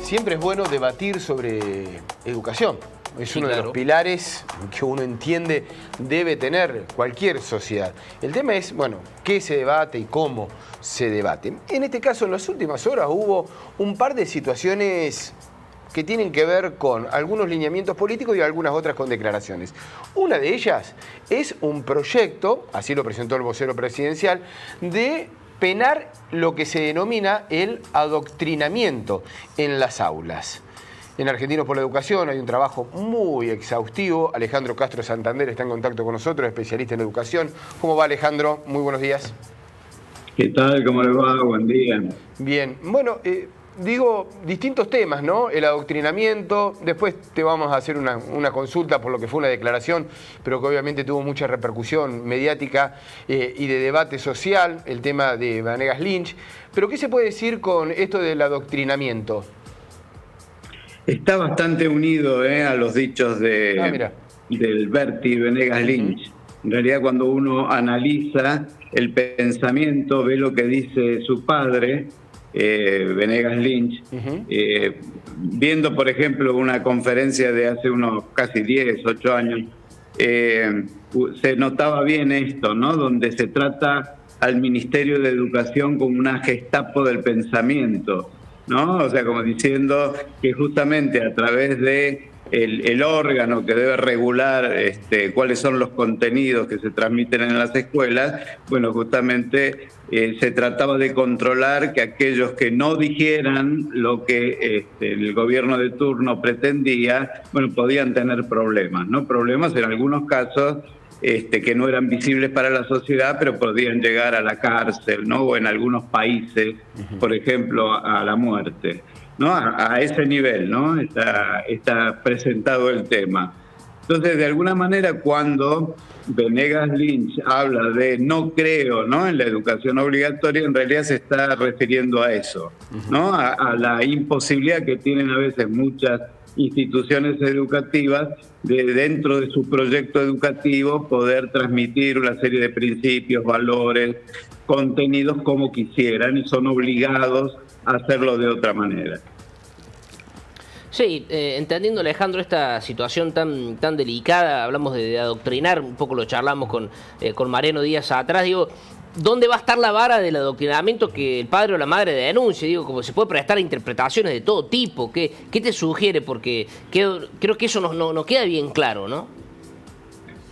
siempre es bueno debatir sobre educación. Es uno de los pilares que uno entiende debe tener cualquier sociedad. El tema es, bueno, qué se debate y cómo se debate. En este caso, en las últimas horas hubo un par de situaciones que tienen que ver con algunos lineamientos políticos y algunas otras con declaraciones. Una de ellas es un proyecto, así lo presentó el vocero presidencial, de penar lo que se denomina el adoctrinamiento en las aulas. En Argentinos por la Educación hay un trabajo muy exhaustivo. Alejandro Castro Santander está en contacto con nosotros, especialista en educación. ¿Cómo va, Alejandro? Muy buenos días. ¿Qué tal? ¿Cómo le va? Buen día. Bien. Bueno, distintos temas, ¿no? El adoctrinamiento, después te vamos a hacer una consulta por lo que fue una declaración, pero que obviamente tuvo mucha repercusión mediática y de debate social, el tema de Vanegas Lynch. Pero ¿qué se puede decir con esto del adoctrinamiento? Está bastante unido a los dichos del Berti Vanegas Lynch. En realidad, cuando uno analiza el pensamiento, ve lo que dice su padre, Vanegas Lynch, viendo, por ejemplo, una conferencia de hace unos casi 10, 8 años, se notaba bien esto, ¿no? Donde se trata al Ministerio de Educación como una Gestapo del pensamiento, ¿no? O sea, como diciendo que justamente a través de el órgano que debe regular cuáles son los contenidos que se transmiten en las escuelas, bueno, justamente se trataba de controlar que aquellos que no dijeran lo que el gobierno de turno pretendía, bueno, podían tener problemas, ¿no? Problemas en algunos casos que no eran visibles para la sociedad, pero podían llegar a la cárcel, ¿no? O en algunos países, por ejemplo, a la muerte, ¿no? A ese nivel, ¿no? Está presentado el tema. Entonces, de alguna manera, cuando Vanegas Lynch habla de no creo, ¿no?, en la educación obligatoria, en realidad se está refiriendo a eso, ¿no? A la imposibilidad que tienen a veces muchas instituciones educativas de, dentro de su proyecto educativo, poder transmitir una serie de principios, valores, contenidos como quisieran, y son obligados a hacerlo de otra manera. Sí, entendiendo, Alejandro, esta situación tan delicada, hablamos de adoctrinar, un poco lo charlamos con Mariano días atrás, digo, ¿dónde va a estar la vara del adoctrinamiento que el padre o la madre denuncie? Digo, como se puede prestar a interpretaciones de todo tipo. ¿Qué te sugiere? Porque creo que eso no queda bien claro, ¿no?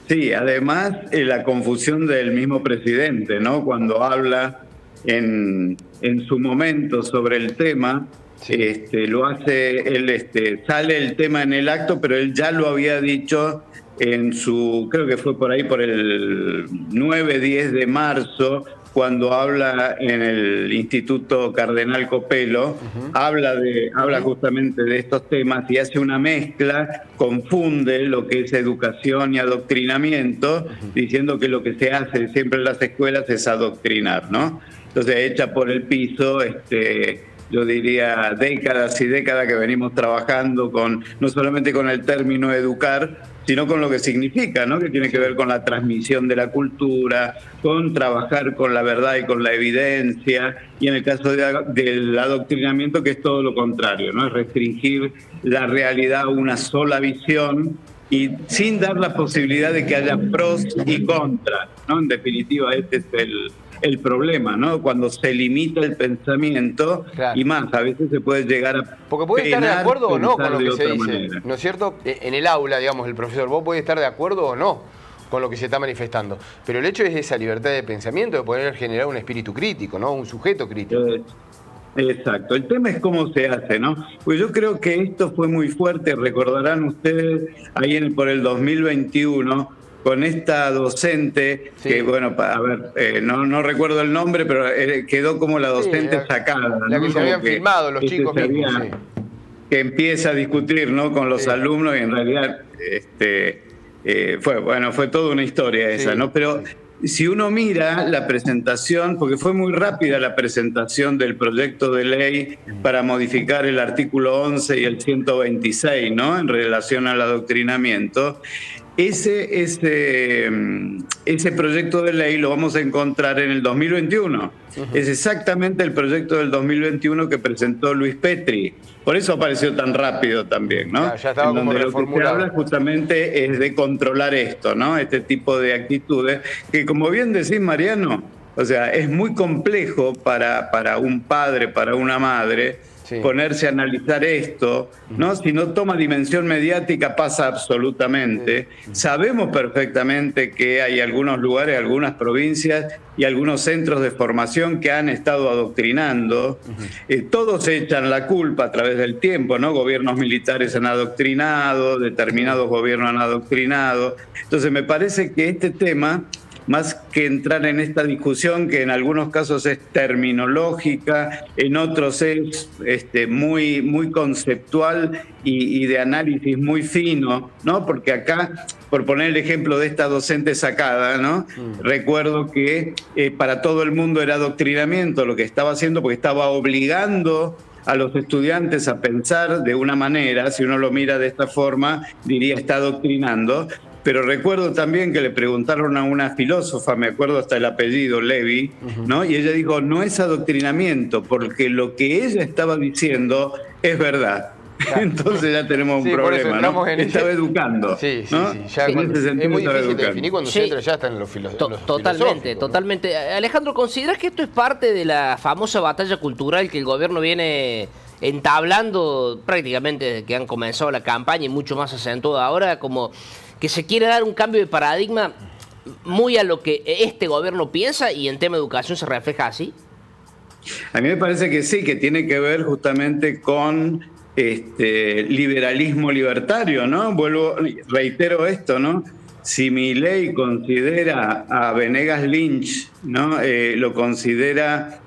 Sí, además la confusión del mismo presidente, ¿no? Cuando habla en su momento sobre el tema, lo hace, él sale el tema en el acto, pero él ya lo había dicho en su, creo que fue por ahí por el 9-10 de marzo, cuando habla en el Instituto Cardenal Copelo, habla justamente de estos temas y hace una mezcla, confunde lo que es educación y adoctrinamiento, diciendo que lo que se hace siempre en las escuelas es adoctrinar, ¿no? Entonces echa por el piso, yo diría, décadas y décadas que venimos trabajando no solamente con el término educar, sino con lo que significa, ¿no? Que tiene que ver con la transmisión de la cultura, con trabajar con la verdad y con la evidencia, y en el caso del adoctrinamiento, que es todo lo contrario, ¿no? Es restringir la realidad a una sola visión y sin dar la posibilidad de que haya pros y contras, ¿no? En definitiva, este es el problema, ¿no? Cuando se limita el pensamiento, claro. Y más, a veces se puede llegar a... Porque puede estar de acuerdo o no con lo que se dice, manera, ¿no es cierto? En el aula, digamos, el profesor, vos podés estar de acuerdo o no con lo que se está manifestando, pero el hecho es esa libertad de pensamiento, de poder generar un espíritu crítico, ¿no? Un sujeto crítico. Exacto, el tema es cómo se hace, ¿no? Pues yo creo que esto fue muy fuerte, recordarán ustedes, ahí por el 2021, con esta docente, que bueno, a ver, no recuerdo el nombre, pero quedó como la docente sacada, la ¿no? que se habían filmado los chicos mismos, que empieza a discutir, ¿no?, con los alumnos, y en realidad fue toda una historia esa, ¿no? Pero si uno mira la presentación, porque fue muy rápida la presentación del proyecto de ley para modificar el artículo 11 y el 126, ¿no?, en relación al adoctrinamiento, ese proyecto de ley lo vamos a encontrar en el 2021. Es exactamente el proyecto del 2021 que presentó Luis Petri. Por eso apareció tan rápido también, ¿no? Ya estaba como reformulado. Lo que se habla justamente es de controlar esto, ¿no? Este tipo de actitudes que, como bien decís, Mariano, o sea, es muy complejo para un padre, para una madre, ponerse a analizar esto, ¿no? Si no toma dimensión mediática pasa absolutamente. Sabemos perfectamente que hay algunos lugares, algunas provincias y algunos centros de formación que han estado adoctrinando. Todos echan la culpa a través del tiempo, ¿no? Gobiernos militares han adoctrinado, determinados gobiernos han adoctrinado. Entonces me parece que este tema, más que entrar en esta discusión que en algunos casos es terminológica, en otros es muy conceptual y de análisis muy fino, ¿no? Porque acá, por poner el ejemplo de esta docente sacada, ¿no? Recuerdo que para todo el mundo era adoctrinamiento lo que estaba haciendo, porque estaba obligando a los estudiantes a pensar de una manera. Si uno lo mira de esta forma, diría está adoctrinando. Pero recuerdo también que le preguntaron a una filósofa, me acuerdo hasta el apellido, Levi, ¿no? Y ella dijo, no es adoctrinamiento, porque lo que ella estaba diciendo es verdad. Claro. Entonces ya tenemos un problema, ¿no? Estaba educando. Sí, ¿no? Ya es muy difícil de definir cuando se entra, ya están los Totalmente. Alejandro, ¿consideras que esto es parte de la famosa batalla cultural que el gobierno viene entablando prácticamente desde que han comenzado la campaña y mucho más acentuada ahora, como que se quiere dar un cambio de paradigma muy a lo que este gobierno piensa y en tema de educación se refleja así? A mí me parece que sí, que tiene que ver justamente con liberalismo libertario, ¿no? Reitero esto, ¿no? Si Milei considera a Venegas Lynch, ¿no? Lo considera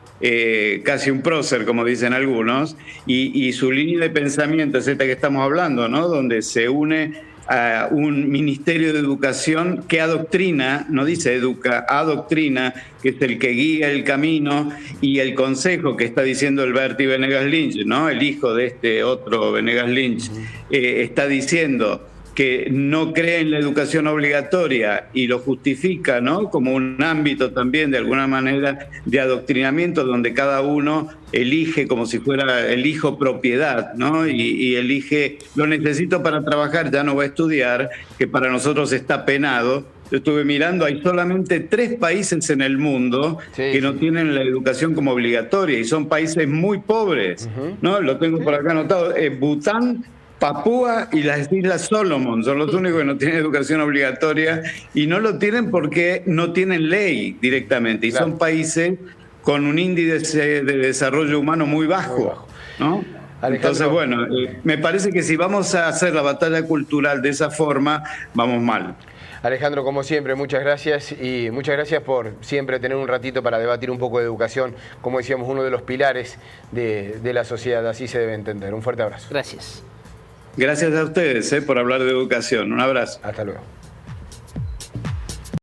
casi un prócer, como dicen algunos, y su línea de pensamiento es esta que estamos hablando, ¿no? Donde se une a un ministerio de educación que adoctrina, no dice educa, adoctrina, que es el que guía el camino, y el consejo que está diciendo el Berti Venegas Lynch, ¿no? El hijo de este otro Venegas Lynch, está diciendo que no cree en la educación obligatoria y lo justifica, ¿no? Como un ámbito también, de alguna manera, de adoctrinamiento, donde cada uno elige como si fuera el hijo propiedad, ¿no? Y elige, lo necesito para trabajar, ya no va a estudiar, que para nosotros está penado. Yo estuve mirando, hay solamente 3 países en el mundo que no tienen la educación como obligatoria, y son países muy pobres, ¿no? Lo tengo por acá anotado, Bután, Papúa y las Islas Solomon son los únicos que no tienen educación obligatoria, y no lo tienen porque no tienen ley directamente, y son países con un índice de desarrollo humano muy bajo, ¿no? Entonces, bueno, me parece que si vamos a hacer la batalla cultural de esa forma, vamos mal. Alejandro, como siempre, muchas gracias, y muchas gracias por siempre tener un ratito para debatir un poco de educación, como decíamos, uno de los pilares de la sociedad, así se debe entender. Un fuerte abrazo. Gracias. Gracias a ustedes por hablar de educación. Un abrazo. Hasta luego.